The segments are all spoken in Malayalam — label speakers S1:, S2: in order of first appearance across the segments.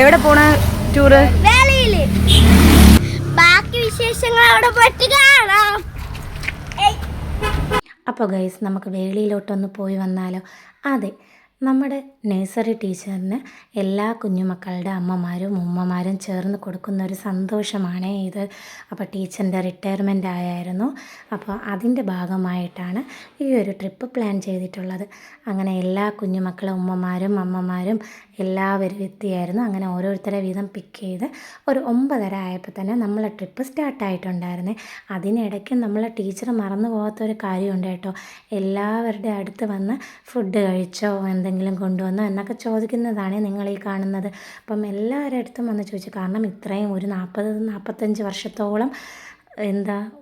S1: എവിടെ പോണ ടൂറ്?
S2: ബാക്കി വിശേഷങ്ങൾ അവിടെ പോയിട്ട് കാണാം.
S3: അപ്പോൾ ഗൈസ്, നമുക്ക് വേളിയിലോട്ടൊന്ന് പോയി വന്നാലോ? അതെ, നമ്മുടെ നഴ്സറി ടീച്ചറിന് എല്ലാ കുഞ്ഞുമക്കളുടെ അമ്മമാരും ഉമ്മമാരും ചേർന്ന് കൊടുക്കുന്ന ഒരു സന്തോഷമാണ് ഇത്. അപ്പോൾ ടീച്ചറിൻ്റെ റിട്ടയർമെൻ്റ് ആയായിരുന്നു. അപ്പോൾ അതിൻ്റെ ഭാഗമായിട്ടാണ് ഈ ഒരു ട്രിപ്പ് പ്ലാൻ ചെയ്തിട്ടുള്ളത്. അങ്ങനെ എല്ലാ കുഞ്ഞുമക്കളും ഉമ്മമാരും അമ്മമാരും എല്ലാവരും എത്തിയായിരുന്നു. അങ്ങനെ ഓരോരുത്തരെ വീതം പിക്ക് ചെയ്ത് ഒരു 9:30 ആയപ്പോൾ തന്നെ നമ്മളെ ട്രിപ്പ് സ്റ്റാർട്ടായിട്ടുണ്ടായിരുന്നേ. അതിനിടയ്ക്ക് നമ്മളെ ടീച്ചർ മറന്നു പോകാത്തൊരു കാര്യമുണ്ട് കേട്ടോ. എല്ലാവരുടെ അടുത്ത് വന്ന് ഫുഡ് കഴിച്ചോ, എന്തെങ്കിലും കൊണ്ടുവന്നോ എന്നൊക്കെ ചോദിക്കുന്നതാണ് നിങ്ങൾ ഈ കാണുന്നത്. അപ്പം എല്ലാവരുടെ അടുത്തും വന്ന് ചോദിച്ചു. കാരണം ഇത്രയും ഒരു 40-45 വർഷത്തോളം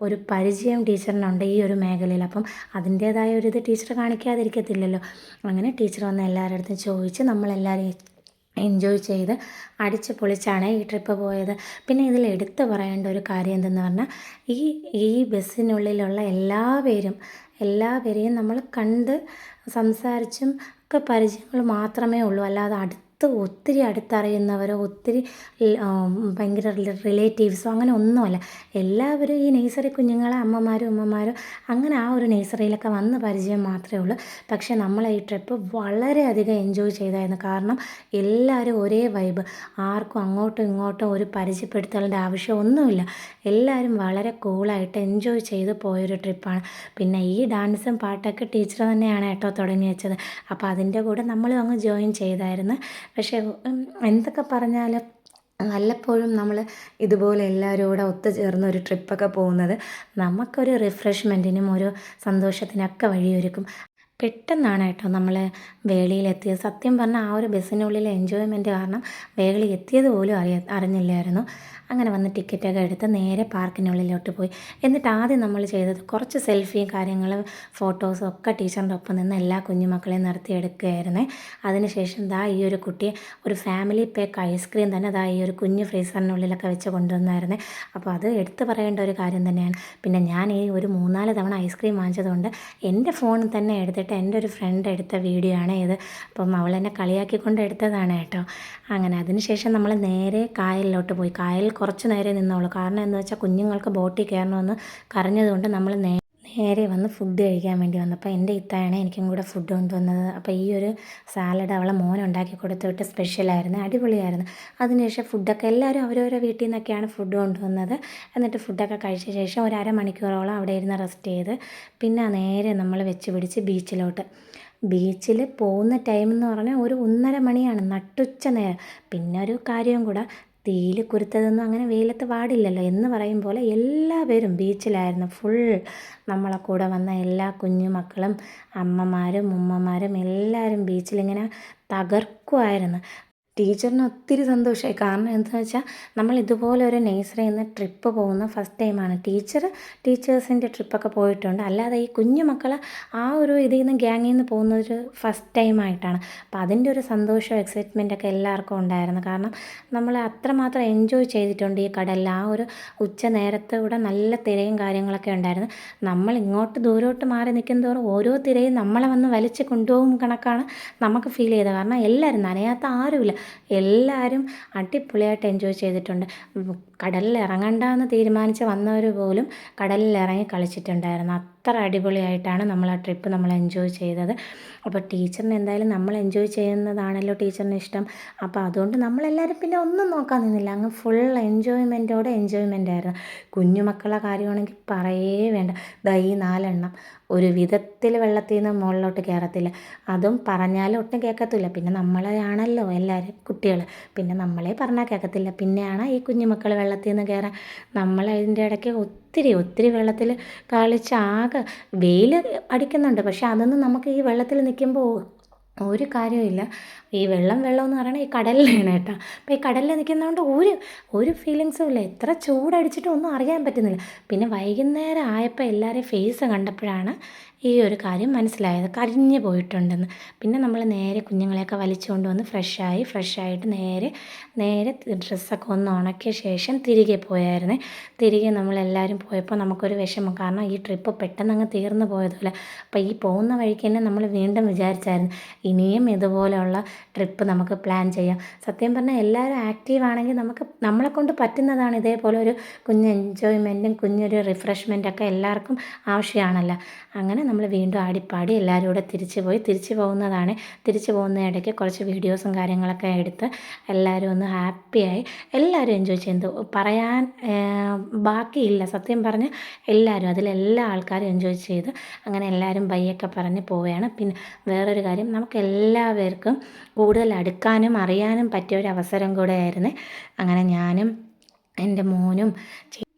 S3: ഒരു പരിചയം ടീച്ചറിനുണ്ട് ഈ ഒരു മേഖലയിൽ. അപ്പം അതിൻ്റേതായ ഒരു ഇത് ടീച്ചർ കാണിക്കാതിരിക്കത്തില്ലല്ലോ. അങ്ങനെ ടീച്ചർ വന്ന് എല്ലാവരുടെ അടുത്തും ചോദിച്ച് നമ്മളെല്ലാവരും എൻജോയ് ചെയ്ത് അടിച്ച് പൊളിച്ചാണ് ഈ ട്രിപ്പ് പോയത്. പിന്നെ ഇതിൽ എടുത്തു പറയേണ്ട ഒരു കാര്യം എന്തെന്ന് പറഞ്ഞാൽ, ഈ ബസ്സിനുള്ളിലുള്ള എല്ലാവരെയും നമ്മൾ കണ്ട് സംസാരിച്ചും ഒക്കെ പരിചയങ്ങൾ മാത്രമേ ഉള്ളൂ. അല്ലാതെ ഒത്തിരി അടുത്തറിയുന്നവരോ ഒത്തിരി ഭയങ്കര റിലേറ്റീവ്സോ അങ്ങനെ ഒന്നുമല്ല. എല്ലാവരും ഈ നഴ്സറി കുഞ്ഞുങ്ങളെ അമ്മമാരും ഉമ്മമാരും അങ്ങനെ ആ ഒരു നഴ്സറിയിലൊക്കെ വന്ന് പരിചയം മാത്രമേ ഉള്ളൂ. പക്ഷേ നമ്മൾ ഈ ട്രിപ്പ് വളരെയധികം എൻജോയ് ചെയ്തായിരുന്നു. കാരണം എല്ലാവരും ഒരേ വൈബ്, ആർക്കും അങ്ങോട്ടും ഇങ്ങോട്ടും ഒരു പരിചയപ്പെടുത്തലിൻ്റെ ആവശ്യമൊന്നുമില്ല. എല്ലാവരും വളരെ കൂളായിട്ട് എൻജോയ് ചെയ്ത് പോയൊരു ട്രിപ്പാണ്. പിന്നെ ഈ ഡാൻസും പാട്ടൊക്കെ ടീച്ചർ തന്നെയാണ് കേട്ടോ തുടങ്ങി വെച്ചത്. അപ്പോൾ അതിൻ്റെ കൂടെ നമ്മളും അങ്ങ് ജോയിൻ ചെയ്തായിരുന്നു. പക്ഷേ എന്തൊക്കെ പറഞ്ഞാലും വല്ലപ്പോഴും നമ്മൾ ഇതുപോലെ എല്ലാവരും കൂടെ ഒത്തുചേർന്ന് ഒരു ട്രിപ്പൊക്കെ പോകുന്നത് നമുക്കൊരു റിഫ്രഷ്മെൻറ്റിനും ഒരു സന്തോഷത്തിനൊക്കെ വഴിയൊരുക്കും. പെട്ടെന്നാണ് കേട്ടോ നമ്മൾ വേളിയിലെത്തിയത്. സത്യം പറഞ്ഞാൽ ആ ഒരു ബസ്സിനുള്ളിലെ എൻജോയ്മെൻറ്റ് കാരണം വേളി എത്തിയത് പോലും അറിഞ്ഞില്ലായിരുന്നു. അങ്ങനെ വന്ന് ടിക്കറ്റൊക്കെ എടുത്ത് നേരെ പാർക്കിനുള്ളിലോട്ട് പോയി. എന്നിട്ട് ആദ്യം നമ്മൾ ചെയ്തത് കുറച്ച് സെൽഫിയും കാര്യങ്ങളും ഫോട്ടോസും ഒക്കെ ടീച്ചറിൻ്റെ ഒപ്പം നിന്ന് എല്ലാ കുഞ്ഞുമക്കളെയും നിർത്തിയെടുക്കുകയായിരുന്നേ. അതിനുശേഷം ഈ ഒരു കുട്ടിയെ ഒരു ഫാമിലി പാക്ക് ഐസ്ക്രീം തന്നെ ഈ ഒരു കുഞ്ഞ് ഫ്രീസറിനുള്ളിലൊക്കെ വെച്ച് കൊണ്ടുവന്നായിരുന്നേ. അപ്പോൾ അത് എടുത്തു പറയേണ്ട ഒരു കാര്യം തന്നെയാണ്. പിന്നെ ഞാൻ ഈ ഒരു 3-4 തവണ ഐസ്ക്രീം വാങ്ങിച്ചതുകൊണ്ട് എൻ്റെ ഫോണിൽ തന്നെ എടുത്തിട്ട് എൻ്റെ ഒരു ഫ്രണ്ട് എടുത്ത വീഡിയോ ആണ് ഇത്. അപ്പം അവളെന്നെ കളിയാക്കിക്കൊണ്ട് എടുത്തതാണ് കേട്ടോ. അങ്ങനെ അതിനുശേഷം നമ്മൾ നേരെ കായലിലോട്ട് പോയി. കായലിൽ കുറച്ച് നേരെ നിന്നോളൂ. കാരണം എന്ന് വെച്ചാൽ കുഞ്ഞുങ്ങൾക്ക് ബോട്ടിൽ കയറണമെന്ന് കരഞ്ഞതുകൊണ്ട് നമ്മൾ നേരെ വന്ന് ഫുഡ് കഴിക്കാൻ വേണ്ടി വന്നപ്പോൾ എൻ്റെ ഇത്തയാണ് എനിക്കും കൂടെ ഫുഡ് കൊണ്ടുവന്നത്. അപ്പോൾ ഈ ഒരു സാലഡ് അവളെ മോനുണ്ടാക്കി കൊടുത്തിട്ട് സ്പെഷ്യലായിരുന്നു, അടിപൊളിയായിരുന്നു. അതിനുശേഷം ഫുഡൊക്കെ എല്ലാവരും അവരവരുടെ വീട്ടിൽ നിന്നൊക്കെയാണ് ഫുഡ് കൊണ്ടുവന്നത്. എന്നിട്ട് ഫുഡൊക്കെ കഴിച്ച ശേഷം ഒരു അരമണിക്കൂറോളം അവിടെ ഇരുന്ന് റെസ്റ്റ് ചെയ്ത് പിന്നെ നേരെ നമ്മൾ വെച്ച് പിടിച്ച് ബീച്ചിൽ പോകുന്ന ടൈം എന്ന് പറഞ്ഞാൽ ഒരു 1:30 മണിയാണ്, നട്ടുച്ച നേരം. പിന്നെ ഒരു കാര്യവും കൂടെ, തീയിൽ കുരുത്തതൊന്നും അങ്ങനെ വെയിലത്ത് പാടില്ലല്ലോ എന്ന് പറയും പോലെ എല്ലാവരും ബീച്ചിലായിരുന്നു. ഫുൾ നമ്മളെ കൂടെ വന്ന എല്ലാ കുഞ്ഞുമക്കളും അമ്മമാരും ഉമ്മമാരും എല്ലാവരും ബീച്ചിലിങ്ങനെ തകർക്കുമായിരുന്നു. ടീച്ചറിന് ഒത്തിരി സന്തോഷമായി. കാരണം എന്താണെന്ന് വെച്ചാൽ നമ്മൾ ഇതുപോലെ ഒരു നഴ്സറിയിൽ നിന്ന് ട്രിപ്പ് പോകുന്ന ഫസ്റ്റ് ടൈമാണ്. ടീച്ചേഴ്സിൻ്റെ ട്രിപ്പൊക്കെ പോയിട്ടുണ്ട്. അല്ലാതെ ഈ കുഞ്ഞു മക്കൾ ആ ഒരു ഇതിൽ നിന്ന് ഗ്യാങ്ങിൽ നിന്ന് പോകുന്നൊരു ഫസ്റ്റ് ടൈമായിട്ടാണ്. അപ്പോൾ അതിൻ്റെ ഒരു സന്തോഷവും എക്സൈറ്റ്മെൻറ്റൊക്കെ എല്ലാവർക്കും ഉണ്ടായിരുന്നു. കാരണം നമ്മൾ അത്രമാത്രം എൻജോയ് ചെയ്തിട്ടുണ്ട് ഈ കടലിൽ. ആ ഒരു ഉച്ച നേരത്തൂടെ നല്ല തിരയും കാര്യങ്ങളൊക്കെ ഉണ്ടായിരുന്നു. നമ്മൾ ഇങ്ങോട്ട് ദൂരോട്ട് മാറി നിൽക്കും തോറും ഓരോ തിരയും നമ്മളെ വന്ന് വലിച്ച് കൊണ്ടുപോകും കണക്കാണ് നമുക്ക് ഫീൽ ചെയ്തത്. കാരണം എല്ലാവരും, നനയാത്ത ആരുമില്ല, എല്ലാവരും അടിപൊളിയായിട്ട് എൻജോയ് ചെയ്തിട്ടുണ്ട്. കടലിൽ ഇറങ്ങണ്ടെന്ന് തീരുമാനിച്ച് വന്നവർ പോലും കടലിൽ ഇറങ്ങി കളിച്ചിട്ടുണ്ടായിരുന്നു. അത്ര അടിപൊളിയായിട്ടാണ് നമ്മൾ ആ ട്രിപ്പ് നമ്മൾ എൻജോയ് ചെയ്തത്. അപ്പോൾ ടീച്ചറിന് എന്തായാലും നമ്മൾ എൻജോയ് ചെയ്യുന്നതാണല്ലോ ടീച്ചറിന് ഇഷ്ടം. അപ്പോൾ അതുകൊണ്ട് നമ്മളെല്ലാവരും പിന്നെ ഒന്നും നോക്കാൻ നിന്നില്ല, അങ്ങ് ഫുൾ എൻജോയ്മെൻ്റ് ആയിരുന്നു. കുഞ്ഞുമക്കളുടെ കാര്യമാണെങ്കിൽ പറയേ വേണ്ട. ഈ 4 എണ്ണം ഒരു വിധത്തിൽ വെള്ളത്തിൽ നിന്ന് മുകളിലോട്ട് കയറത്തില്ല. അതും പറഞ്ഞാലും ഒട്ടും കേൾക്കത്തില്ല. പിന്നെ നമ്മളെയാണല്ലോ എല്ലാവരും കുട്ടികൾ, പിന്നെ നമ്മളെ പറഞ്ഞാൽ കേൾക്കത്തില്ല. പിന്നെയാണ് ഈ കുഞ്ഞുമക്കൾ വെള്ളത്തിൽ നിന്ന് കയറാൻ. നമ്മളതിൻ്റെ ഇടയ്ക്ക് ഒത്തിരി വെള്ളത്തിൽ കളിച്ച് ആകെ വെയിൽ അടിക്കുന്നുണ്ട്. പക്ഷെ അതൊന്നും നമുക്ക് ഈ വെള്ളത്തിൽ നിൽക്കുമ്പോൾ ഒരു കാര്യമില്ല. ഈ വെള്ളം എന്ന് പറയുന്നത് ഈ കടലിലാണ് കേട്ടോ. അപ്പോൾ ഈ കടലിൽ നിൽക്കുന്നതുകൊണ്ട് ഒരു ഫീലിങ്സും ഇല്ല. എത്ര ചൂടടിച്ചിട്ടും ഒന്നും അറിയാൻ പറ്റുന്നില്ല. പിന്നെ വൈകുന്നേരം ആയപ്പോൾ എല്ലാവരെയും ഫേസ് കണ്ടപ്പോഴാണ് ഈ ഒരു കാര്യം മനസ്സിലായത്, കരിഞ്ഞു പോയിട്ടുണ്ടെന്ന്. പിന്നെ നമ്മൾ നേരെ കുഞ്ഞുങ്ങളെയൊക്കെ വലിച്ചു കൊണ്ടുവന്ന് ഫ്രഷായിട്ട് നേരെ ഡ്രസ്സൊക്കെ ഒന്ന് ഉണക്കിയ ശേഷം തിരികെ പോയായിരുന്നേ. തിരികെ നമ്മളെല്ലാവരും പോയപ്പോൾ നമുക്കൊരു വിഷമം, കാരണം ഈ ട്രിപ്പ് പെട്ടെന്ന് അങ്ങ് തീർന്നു പോയതുപോലെ. അപ്പോൾ ഈ പോകുന്ന വഴിക്ക് തന്നെ നമ്മൾ വീണ്ടും വിചാരിച്ചായിരുന്നു ഇനിയും ഇതുപോലെയുള്ള ട്രിപ്പ് നമുക്ക് പ്ലാൻ ചെയ്യാം. സത്യം പറഞ്ഞാൽ എല്ലാവരും ആക്റ്റീവ് ആണെങ്കിൽ നമ്മളെക്കൊണ്ട് പറ്റുന്നതാണ് ഇതേപോലെ ഒരു കുഞ്ഞ് എൻജോയ്മെൻറ്റും കുഞ്ഞൊരു റിഫ്രഷ്മെൻറ്റൊക്കെ എല്ലാവർക്കും ആവശ്യമാണല്ലോ. അങ്ങനെ നമ്മൾ വീണ്ടും ആടിപ്പാടി എല്ലാവരും കൂടെ തിരിച്ചു പോകുന്ന ഇടയ്ക്ക് കുറച്ച് വീഡിയോസും കാര്യങ്ങളൊക്കെ എടുത്ത് എല്ലാവരും ഒന്ന് ഹാപ്പിയായി, എല്ലാവരും എൻജോയ് ചെയ്തു. പറയാൻ ബാക്കിയില്ല, സത്യം പറഞ്ഞ് എല്ലാവരും അതിലെല്ലാ ആൾക്കാരും എൻജോയ് ചെയ്ത് അങ്ങനെ എല്ലാവരും ബൈയൊക്കെ പറഞ്ഞ് പോവുകയാണ്. പിന്നെ വേറൊരു കാര്യം, നമുക്ക് എല്ലാവർക്കും കൂടുതൽ അടുക്കാനും അറിയാനും പറ്റിയ ഒരു അവസരം കൂടെ ആയിരുന്നു. അങ്ങനെ ഞാനും എൻ്റെ മോനും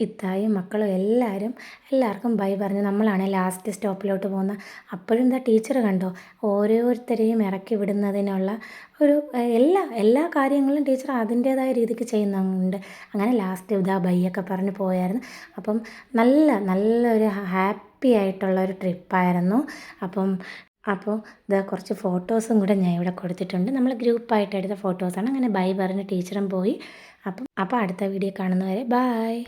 S3: ഇത്തായും മക്കളും എല്ലാവർക്കും ബൈ പറഞ്ഞ് നമ്മളാണ് ലാസ്റ്റ് സ്റ്റോപ്പിലോട്ട് പോകുന്നത്. അപ്പോഴും എന്താ ടീച്ചർ കണ്ടോ, ഓരോരുത്തരെയും ഇറക്കി വിടുന്നതിനുള്ള ഒരു എല്ലാ കാര്യങ്ങളും ടീച്ചർ അതിൻ്റേതായ രീതിക്ക് ചെയ്യുന്നുണ്ട്. അങ്ങനെ ലാസ്റ്റ് ഇതാ ബൈയൊക്കെ പറഞ്ഞ് പോയായിരുന്നു. അപ്പം നല്ലൊരു ഹാപ്പി ആയിട്ടുള്ളൊരു ട്രിപ്പായിരുന്നു. അപ്പോൾ ഇത് കുറച്ച് ഫോട്ടോസും കൂടെ ഞാൻ ഇവിടെ കൊടുത്തിട്ടുണ്ട്. നമ്മൾ ഗ്രൂപ്പായിട്ട് എടുത്ത ഫോട്ടോസാണ്. അങ്ങനെ ബൈ പറഞ്ഞ് ടീച്ചറും പോയി. അപ്പോൾ അടുത്ത വീഡിയോ കാണുന്നവരെ ബായ്.